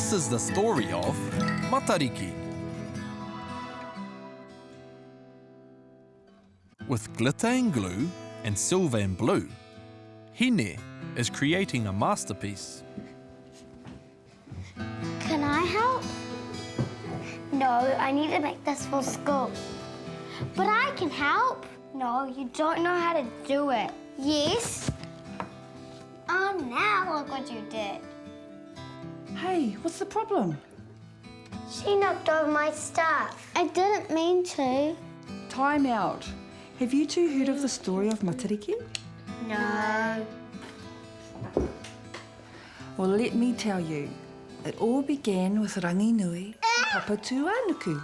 This is the story of Matariki. With glitter and glue and silver and blue, Hine is creating a masterpiece. Can I help? No, I need to make this for school. But I can help. No, you don't know how to do it. Yes. Oh, now look what you did. Hey, what's the problem? She knocked over my stuff. I didn't mean to. Time out. Have you two heard of the story of Matariki? No. Well, let me tell you. It all began with Rangi Nui and Papa Tuanuku.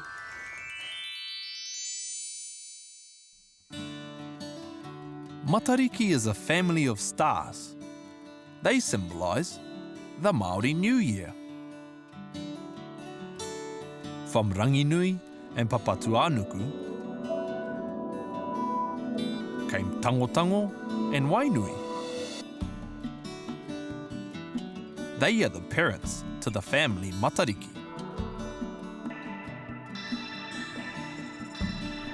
Matariki is a family of stars. They symbolise the Māori New Year. From Ranginui and Papa Tuanuku came Tango and Wainui. They are the parents to the family Matariki.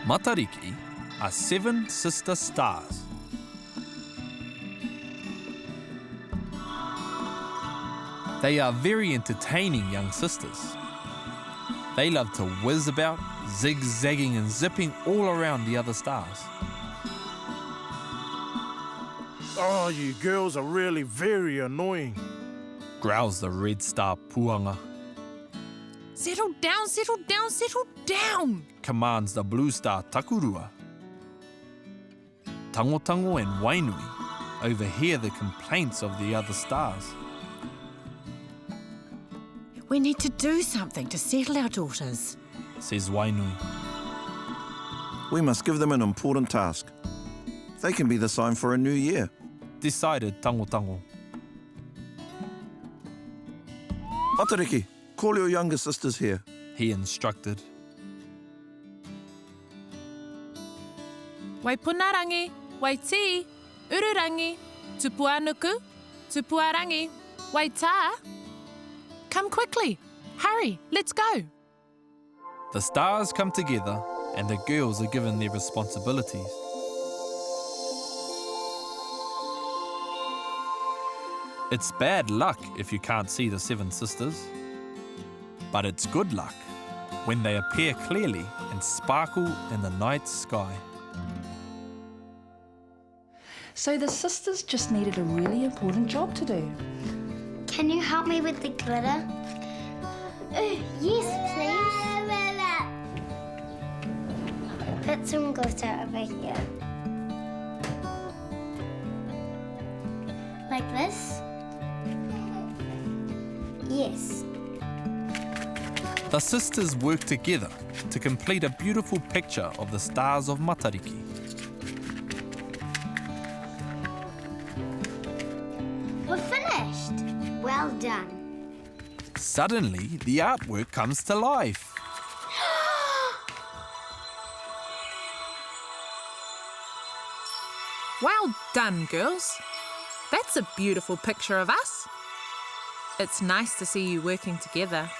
Matariki are 7 sister stars. They are very entertaining young sisters. They love to whiz about, zigzagging and zipping all around the other stars. Oh, you girls are really very annoying. Growls the red star puanga. Settle down, settle down, settle down! Commands the blue star takurua. Tango and Wainui overhear the complaints of the other stars. We need to do something to settle our daughters. Says Wainui. We must give them an important task. They can be the sign for a new year. Decided Tango. Matariki, call your younger sisters here. He instructed. Waipunarangi, Waiti, Ururangi, Tupuanuku, Tupuarangi, Waita. Come quickly. Hurry, let's go. The stars come together and the girls are given their responsibilities. It's bad luck if you can't see the 7 sisters. But it's good luck when they appear clearly and sparkle in the night sky. So the sisters just needed a really important job to do. Can you help me with the glitter? Yes, please. Put some glitter over here. Like this? Yes. The sisters work together to complete a beautiful picture of the stars of Matariki. We're finished. Well done. Suddenly, the artwork comes to life. Well done, girls. That's a beautiful picture of us. It's nice to see you working together.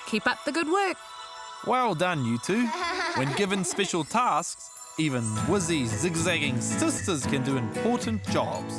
Keep up the good work. Well done, you two. When given special tasks, even whizzy, zigzagging sisters can do important jobs.